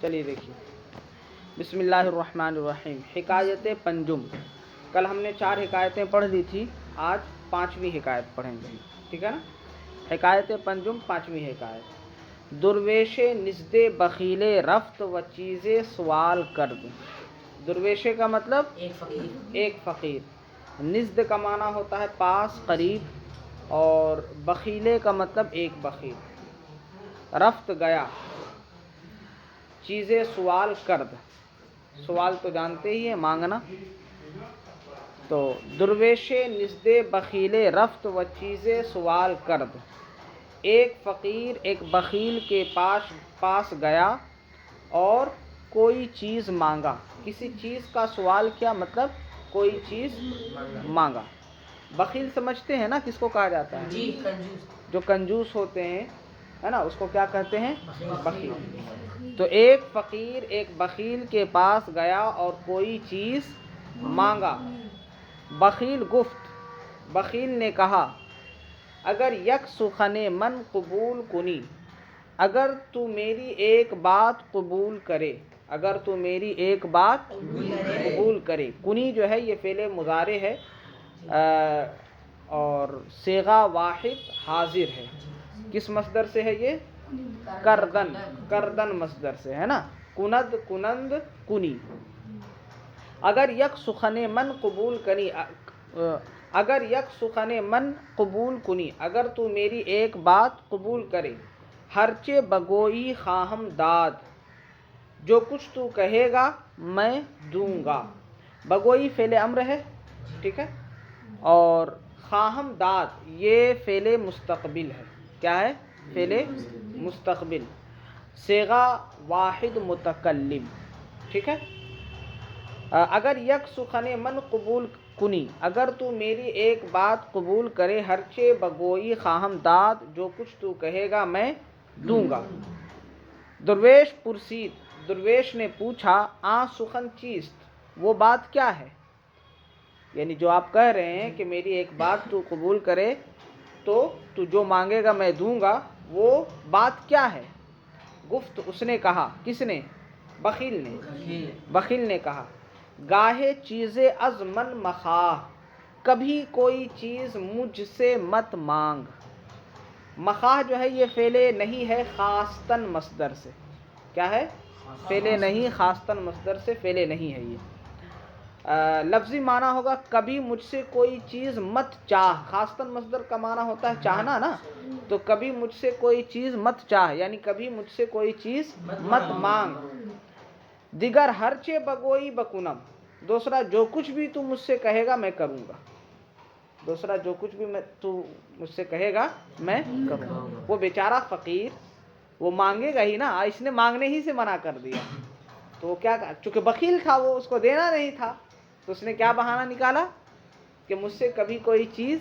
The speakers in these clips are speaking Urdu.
چلیے دیکھیے، بسم اللہ الرحمن الرحیم۔ حکایت پنجم۔ کل ہم نے 4 حکایتیں پڑھ لی تھی، آج 5ویں حکایت پڑھیں گے، ٹھیک ہے نا؟ حکایت پنجم، 5ویں حکایت۔ درویش نزد بخیل رفت و چیز سوال کرد۔ درویشے کا مطلب ایک فقیر، نزد کا معنی ہوتا ہے پاس، قریب، اور بخیلے کا مطلب ایک بخیل۔ رفت گیا، چیزیں سوال کرد، سوال تو جانتے ہی ہیں، مانگنا۔ تو درویش نزد بخیل رفت و چیزیں سوال کرد، ایک فقیر ایک بخیل کے پاس گیا اور کوئی چیز مانگا۔ کسی چیز کا سوال کیا، مطلب کوئی چیز مانگا۔ بخیل سمجھتے ہیں نا کس کو کہا جاتا ہے؟ جی، کنجوس۔ جو کنجوس ہوتے ہیں، ہے نا، اس کو کیا کہتے ہیں؟ بخیل۔ تو ایک فقیر ایک بخیل کے پاس گیا اور کوئی چیز مانگا۔ بخیل گفت، بخیل نے کہا، اگر یک سخن من قبول کنی، اگر تو میری ایک بات قبول کرے، اگر تو میری ایک بات قبول کرے۔ کنی جو ہے یہ فعل مضارع ہے اور صیغہ واحد حاضر ہے۔ کس مصدر سے ہے یہ؟ کردن، کردن مصدر سے ہے نا، کند، کنند، کنی۔ اگر یک سخن من قبول کنی، اگر یک سخن من قبول کنی، اگر تو میری ایک بات قبول کرے، ہرچے بگوئی خواہم داد، جو کچھ تو کہے گا میں دوں گا۔ بگوئی فعل امر ہے، ٹھیک ہے، اور خواہم داد یہ فعل مستقبل ہے۔ کیا ہے؟ فعل مستقبل، صیغہ واحد متکلم، ٹھیک ہے۔ اگر یک سخن من قبول کنی، اگر تو میری ایک بات قبول کرے، ہرچے بگوئی خواہم داد، جو کچھ تو کہے گا میں دوں گا۔ درویش پرسید، درویش نے پوچھا، آ سخن چیست، وہ بات کیا ہے؟ یعنی جو آپ کہہ رہے ہیں کہ میری ایک بات تو قبول کرے تو جو مانگے گا میں دوں گا، وہ بات کیا ہے؟ گفت، اس نے کہا، کس نے؟ بخیل نے۔ بخیل نے کہا، گاہے چیزیں از من مخواہ، کبھی کوئی چیز مجھ سے مت مانگ۔ مخواہ جو ہے یہ فعل نہیں ہے، خاصتاً مصدر سے۔ کیا ہے؟ فعل نہیں، خاصتاً مصدر سے فعل نہیں ہے یہ۔ لفظی معنی ہوگا کبھی مجھ سے کوئی چیز مت چاہ۔ خاصتاً مصدر کا معنی ہوتا ہے چاہنا نا، تو کبھی مجھ سے کوئی چیز مت چاہ، یعنی کبھی مجھ سے کوئی چیز مت مانگ۔ دیگر ہرچے بگوئی بکنم، دوسرا جو کچھ بھی تو مجھ سے کہے گا میں کروں گا۔ دوسرا جو کچھ بھی تو مجھ سے کہے گا میں کروں گا۔ وہ بیچارہ فقیر وہ مانگے گا ہی نا، اس نے مانگنے ہی سے منع کر دیا، تو وہ کیا، چونکہ بخیل تھا، وہ اس کو دینا نہیں تھا، تو اس نے کیا بہانہ نکالا کہ مجھ سے کبھی کوئی چیز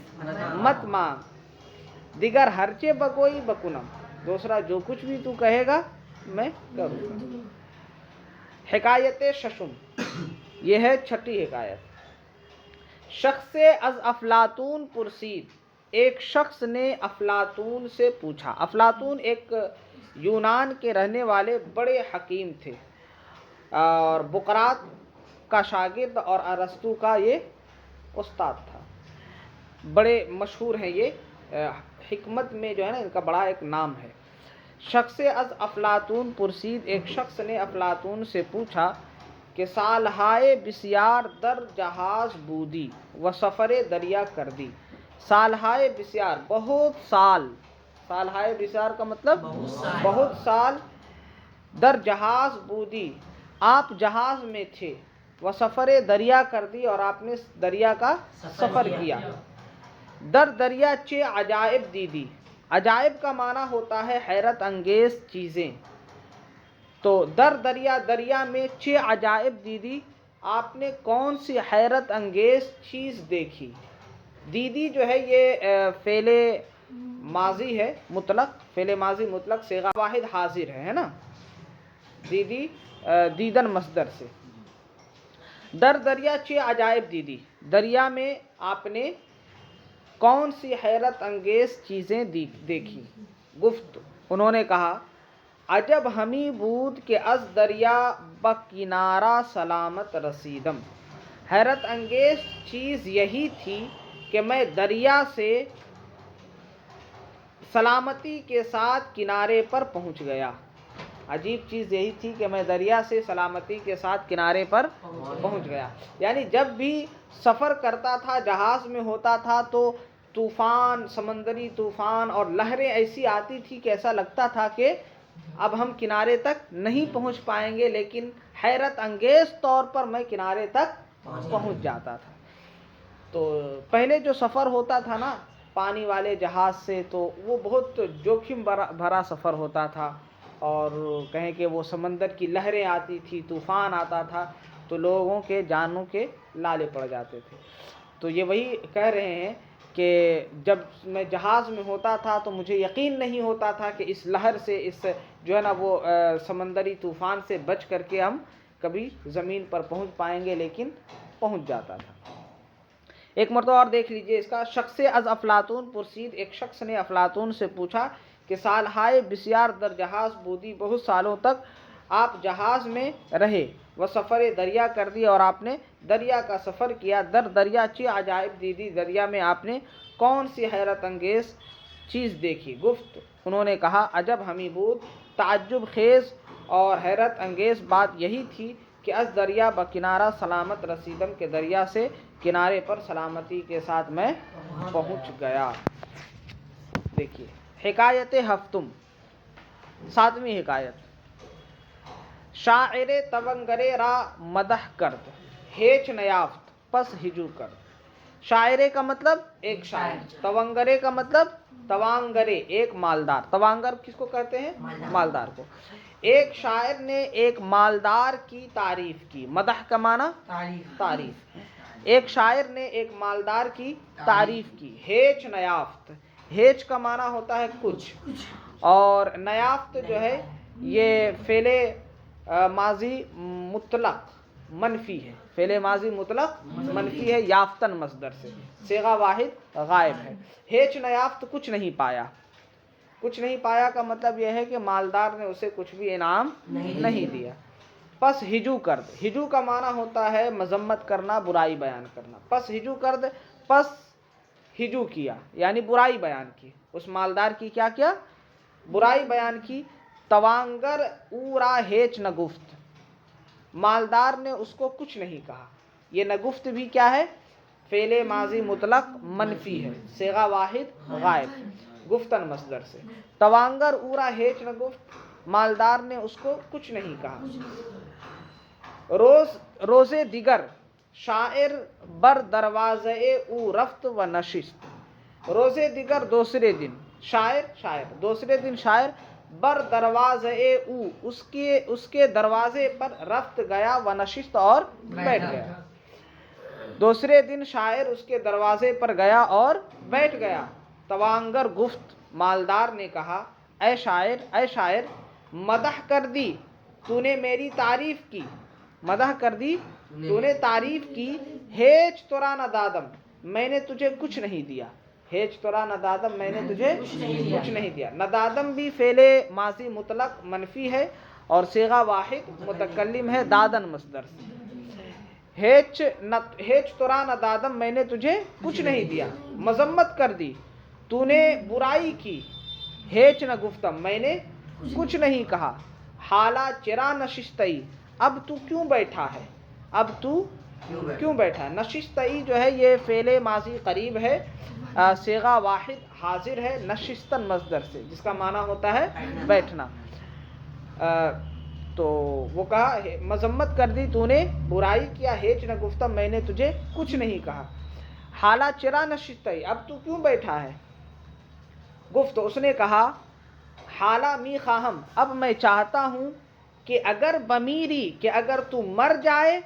مت مانگ۔ دیگر ہرچے بگوئی بکنم، دوسرا جو کچھ بھی تو کہے گا میں کروں گا۔ حکایت ششم، یہ ہے 6ٹھی حکایت۔ شخص از افلاطون پرسید، ایک شخص نے افلاطون سے پوچھا۔ افلاطون ایک یونان کے رہنے والے بڑے حکیم تھے اور بقراط کا شاگرد اور ارسطو کا یہ استاد تھا۔ بڑے مشہور ہیں یہ، حکمت میں جو ہے نا ان کا بڑا ایک نام ہے۔ شخص از افلاطون پرسید، ایک شخص نے افلاطون سے پوچھا کہ سالہائے بسیار در جہاز بودی و سفر دریا کردی۔ سالہائے بسیار بہت سال، سالہائے بسیار کا مطلب بہت سال، در جہاز بودی آپ جہاز میں تھے، و سفر دریا کردی اور آپ نے دریا کا سفر کیا۔ در دریا چے عجائب دیدی، عجائب کا معنی ہوتا ہے حیرت انگیز چیزیں۔ تو در دریا، دریا میں چے عجائب دیدی، آپ نے کون سی حیرت انگیز چیز دیکھی؟ دیدی جو ہے یہ فعل ماضی ہے مطلق، فعل ماضی مطلق صیغہ واحد حاضر ہے نا، دیدی دیدن مصدر سے۔ در دریا چے عجائب دیدی، دریا میں آپ نے کون سی حیرت انگیز چیزیں دیکھی؟ گفت، انہوں نے کہا، عجب ہمی بود کہ از دریا بکنارہ سلامت رسیدم، حیرت انگیز چیز یہی تھی کہ میں دریا سے سلامتی کے ساتھ کنارے پر پہنچ گیا. عجیب چیز یہی تھی کہ میں دریا سے سلامتی کے ساتھ کنارے پر پہنچ گیا. یعنی جب بھی سفر کرتا تھا، جہاز میں ہوتا تھا، تو طوفان، سمندری طوفان اور لہریں ایسی آتی تھی کہ ایسا لگتا تھا کہ اب ہم کنارے تک نہیں پہنچ پائیں گے، لیکن حیرت انگیز طور پر میں کنارے تک پہنچ جاتا تھا. تو پہلے جو سفر ہوتا تھا نا پانی والے جہاز سے، تو وہ بہت جوخم بھرا سفر ہوتا تھا، اور کہیں کہ وہ سمندر کی لہریں آتی تھی، طوفان آتا تھا، تو لوگوں کے جانوں کے لالے پڑ جاتے تھے. تو یہ وہی کہہ رہے ہیں کہ جب میں جہاز میں ہوتا تھا تو مجھے یقین نہیں ہوتا تھا کہ اس لہر سے، اس جو ہے نا وہ سمندری طوفان سے بچ کر کے ہم کبھی زمین پر پہنچ پائیں گے، لیکن پہنچ جاتا تھا. ایک مرتبہ اور دیکھ لیجئے اس کا. شخص از افلاطون پرسید، ایک شخص نے افلاطون سے پوچھا کہ سالہائے بسیار در جہاز بودی، بہت سالوں تک آپ جہاز میں رہے، وہ سفر دریا کر دی، اور آپ نے دریا کا سفر کیا. در دریا چی عجائب دیدی، دریا میں آپ نے کون سی حیرت انگیز چیز دیکھی؟ گفت، انہوں نے کہا، عجب ہمی بود، تعجب خیز اور حیرت انگیز بات یہی تھی کہ از دریا بکنارہ سلامت رسیدم، کے دریا سے کنارے پر سلامتی کے ساتھ میں پہنچ گیا. دیکھیے حکایت ہفتم، 7ویں حکایت. شاعر تونگرے را مدح کرد، ہیچ نیافت پس ہجو کرد. شاعرے کا مطلب ایک شاعر، تونگرے کا مطلب توانگرے ایک مالدار. توانگر کس کو کہتے ہیں؟ مالدار کو. ایک شاعر نے ایک مالدار کی تعریف کی. مدح کا معنی تعریف. ایک شاعر نے ایک مالدار کی تعریف کی. ہیچ نیافت، ہیچ کا معنی ہوتا ہے کچھ، اور نیافت جو ہے یہ فعل ماضی مطلق منفی ہے. فعل ماضی مطلق منفی ہے، یافتن مصدر سے، صیغہ واحد غائب ہے. ہیچ نیافت کچھ نہیں پایا. کچھ نہیں پایا کا مطلب یہ ہے کہ مالدار نے اسے کچھ بھی انعام نہیں دیا. پس ہجو کرد، ہجو کا معنی ہوتا ہے مذمت کرنا، برائی بیان کرنا. پس ہجو کرد، پس ہجو کیا یعنی برائی بیان کی. اس مالدار کی کیا کیا؟ برائی بیان کی. توانگر او را ہیچ نگفت، مالدار نے اس کو کچھ نہیں کہا. یہ نگفت بھی کیا ہے؟ فعل ماضی مطلق منفی ہے، صیغہ واحد غائب، گفتن مصدر سے. توانگر او را ہیچ نگفت، مالدار نے اس کو کچھ نہیں کہا. روز دیگر شاعر بر دروازے او رفت و نشست. روز دیگر دوسرے دن، شاعر دوسرے دن شاعر بر دروازے او اس کے دروازے پر رفت گیا، و نشست اور بیٹھ گیا. دوسرے دن شاعر اس کے دروازے پر گیا اور بیٹھ گیا. توانگر گفت، مالدار نے کہا، اے شاعر مدح کر دی تو نے میری تعریف کی. مدح کر دی تو نے تعریف کی. ہیچ ترا ندادم، میں نے تجھے کچھ نہیں دیا. ہیچ ترا ندادم، میں نے تجھے کچھ نہیں دیا. ندادم بھی فعل ماضی مطلق منفی ہے اور صیغہ واحد متکلم ہے، دادن مصدر سے. ہیچ ترا ندادم، میں نے تجھے کچھ نہیں دیا. مذمت کر دی تو نے برائی کی. ہیچ نہ گفتم، میں نے کچھ نہیں کہا. حالا چرا نشستئی، اب تو کیوں بیٹھا ہے؟ اب تو کیوں بیٹھا ہے؟ نشستئی جو ہے یہ فعل ماضی قریب ہے، صیغہ واحد حاضر ہے، نشستن مصدر سے، جس کا معنی ہوتا ہے بیٹھنا. تو وہ کہا مذمت کر دی تو نے برائی کیا. ہیچ نہ گفتم، میں نے تجھے کچھ نہیں کہا. حالا چرا نشستئی، اب تو کیوں بیٹھا ہے؟ گفت، اس نے کہا، حالا می خواہم، اب میں چاہتا ہوں کہ اگر بمیری، کہ اگر تو مر جائے،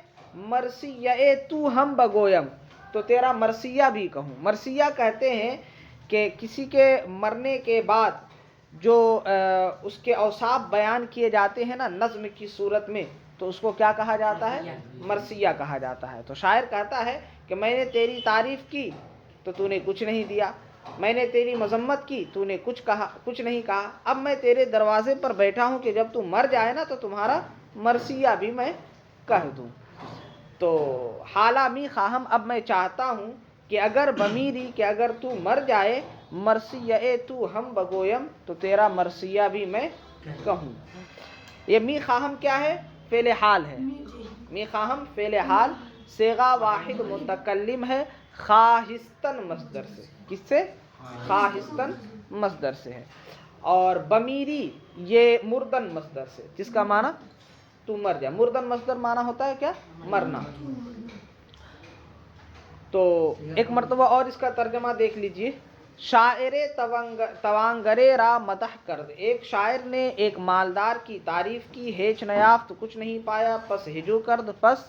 مرثیہ تو ہم بگویم، تو تیرا مرثیہ بھی کہوں. مرثیہ کہتے ہیں کہ کسی کے مرنے کے بعد جو اس کے اوصاف بیان کیے جاتے ہیں نا نظم کی صورت میں، تو اس کو کیا کہا جاتا ہے؟ مرثیہ کہا جاتا ہے. تو شاعر کہتا ہے کہ میں نے تیری تعریف کی تو تو نے کچھ نہیں دیا، میں نے تیری مذمت کی، تو نے کچھ نہیں کہا، اب میں تیرے دروازے پر بیٹھا ہوں کہ جب تو مر جائے نا تو تمہارا مرثیہ بھی میں کہہ دوں۔ تو حالہ می خواہم، اب میں چاہتا ہوں کہ اگر بمیری، کہ اگر تو مر جائے، مرثیہ تو ہم بگویم، تو تیرا مرثیہ بھی میں کہوں۔ یہ می خواہم کیا ہے؟ فعل حال ہے۔ می خواہم فعل حال، صیغہ واحد متکلم ہے، خواہستن مصدر سے۔ کس سے؟ خواہستن مصدر سے ہے۔ اور بمیری یہ مردن مصدر سے، جس کا معنی تو مر جا۔ مردن مصدر معنی ہوتا ہے کیا؟ مرنا۔ تو ایک مرتبہ اور اس کا ترجمہ دیکھ لیجئے۔ شاعر توانگرے را مدح کرد، ایک شاعر نے ایک مالدار کی تعریف کی، ہیچ نیافت کچھ نہیں پایا، پس ہجو کرد پس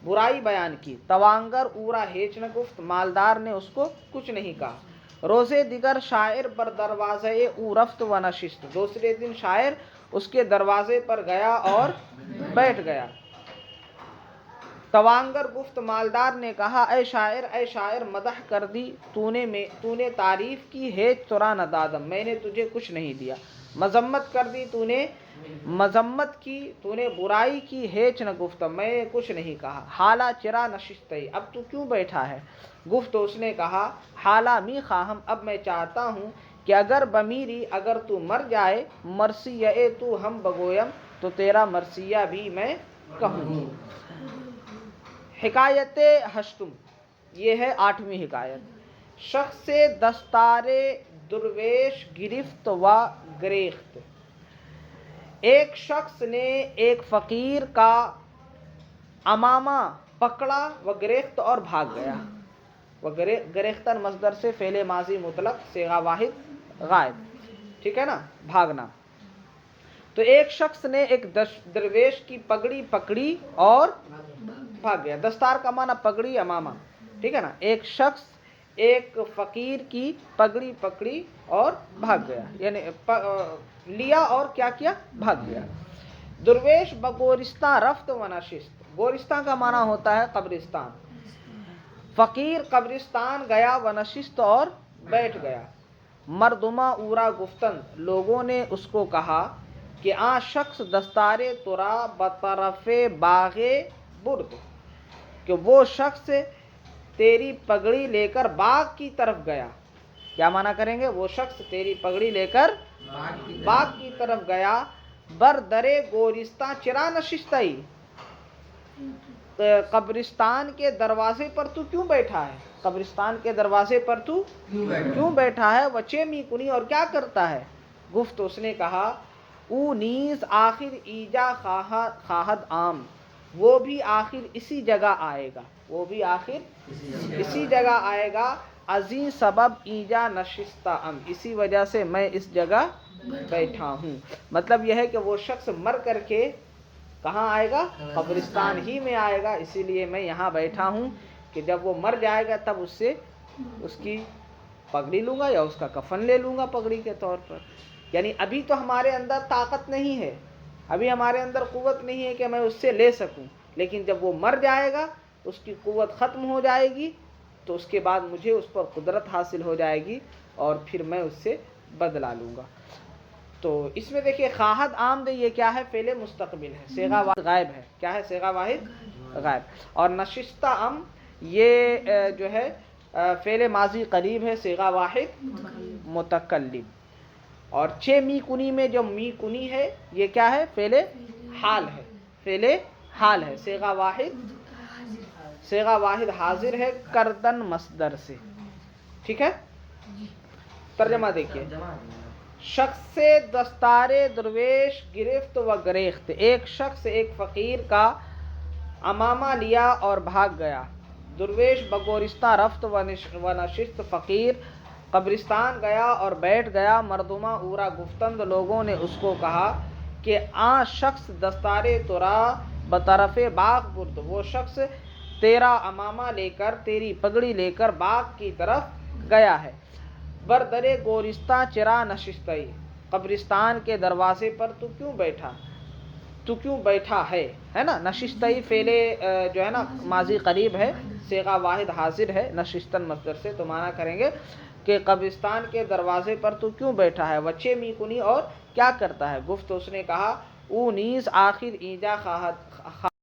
برائی بیان کی، توانگر اورا ہیچ نہ گفت، مالدار نے اس کو کچھ نہیں کہا۔ روزے دیگر شاعر بر دروازے او رفت و نشست، دوسرے دن شاعر اس کے دروازے پر گیا اور بیٹھ گیا۔ توانگر گفت، مالدار نے کہا، اے شاعر مدح کر دی تو نے تعریف کی، ہیچ ترا نہ دادم، میں نے تجھے کچھ نہیں دیا۔ مذمت کر دی تو نے مذمت کی، تو نے برائی کی، ہیچ نہ گفتم، میں نے کچھ نہیں کہا۔ حالہ چرا نشستی، اب تو کیوں بیٹھا ہے؟ گفت، اس نے کہا، حالہ می خواہم، اب میں چاہتا ہوں کہ اگر بمیری، اگر تو مر جائے، مرثیہ تو ہم بگویم، تو تیرا مرثیہ بھی میں کہوں۔ حکایت ہشتم، یہ ہے 8ویں حکایت۔ شخص دستار درویش گرفت و گریخت، ایک شخص نے ایک فقیر کا عمامہ پکڑا، و گریخت اور بھاگ گیا۔ و گریختن مصدر سے فعل ماضی مطلق، صیغہ واحد غائب، ٹھیک ہے نا، بھاگنا۔ تو ایک شخص نے ایک درویش کی پگڑی پکڑی اور بھاگ گیا۔ دستار کا معنی پگڑی، عمامہ، ٹھیک ہے نا۔ ایک شخص ایک فقیر کی پگڑی پکڑی اور بھاگ گیا، یعنی لیا اور کیا کیا؟ بھاگ گیا۔ درویش بگورستان رفت و نشست، گورستان کا معنی ہوتا ہے قبرستان۔ فقیر قبرستان گیا، و نشست اور بیٹھ گیا۔ مردما اورا گفتند، لوگوں نے اس کو کہا کہ آ شخص دستار ترا بطرف باغ برد، کہ وہ شخص تیری پگڑی لے کر باغ کی طرف گیا۔ کیا معنی کریں گے؟ وہ شخص تیری پگڑی لے کر باغ کی طرف گیا۔ بر درے گورستان چرا نشستی، قبرستان کے دروازے پر تو کیوں بیٹھا ہے؟ قبرستان کے دروازے پر تو کیوں بیٹھا ہے؟ وچے می کنی، اور کیا کرتا ہے؟ گفت، اس نے کہا، او نیز آخر ایجا خواہد عام، وہ بھی آخر اسی جگہ آئے گا، وہ بھی آخر اسی جگہ آئے گا۔ عظیم سبب ایجا نشستہ ام، اسی وجہ سے میں اس جگہ بیٹھا ہوں۔ مطلب یہ ہے کہ وہ شخص مر کر کے کہاں آئے گا؟ قبرستان ہی میں آئے گا، اسی لیے میں یہاں بیٹھا ہوں کہ جب وہ مر جائے گا تب اس سے اس کی پگڑی لوں گا یا اس کا کفن لے لوں گا پگڑی کے طور پر۔ یعنی ابھی تو ہمارے اندر طاقت نہیں ہے، ابھی ہمارے اندر قوت نہیں ہے کہ میں اس سے لے سکوں، لیکن جب وہ مر جائے گا، اس کی قوت ختم ہو جائے گی، تو اس کے بعد مجھے اس پر قدرت حاصل ہو جائے گی اور پھر میں اس سے بدلہ لوں گا۔ تو اس میں دیکھیے خواہد آمد، یہ کیا ہے؟ فعل مستقبل ہے، صیغہ واحد غائب ہے۔ کیا ہے؟ صیغہ واحد غائب۔ اور نشستہ ام، یہ جو ہے فعل ماضی قریب ہے، صیغہ واحد متکلم۔ اور چھ می کنی میں جو می کنی ہے، یہ کیا ہے؟ فعل حال ہے، فعل حال ہے، صیغہ واحد حاضر ہے، کردن مصدر سے، ٹھیک ہے۔ ترجمہ دیکھیے۔ شخص دستار درویش گرفت و گریخت، ایک شخص ایک فقیر کا عمامہ لیا اور بھاگ گیا۔ درویش بگورستان رفت و نشست، فقیر قبرستان گیا اور بیٹھ گیا۔ مردما اورا گفتند، لوگوں نے اس کو کہا کہ آ شخص دستار ترا بطرف باغ برد، وہ شخص تیرا عمامہ لے کر، تیری پگڑی لے کر باغ کی طرف گیا ہے۔ بردرے گورستان چرا نشستی، قبرستان کے دروازے پر تو کیوں بیٹھا ہے نا۔ نشستی فعل جو ہے نا ماضی قریب ہے، صیغہ واحد حاضر ہے، نشستن مصدر سے، تو معنی کریں گے کہ قبرستان کے دروازے پر تو کیوں بیٹھا ہے؟ وچے می کنی، اور کیا کرتا ہے؟ گفت اس نے کہا او نیز آخر اینجا خواہد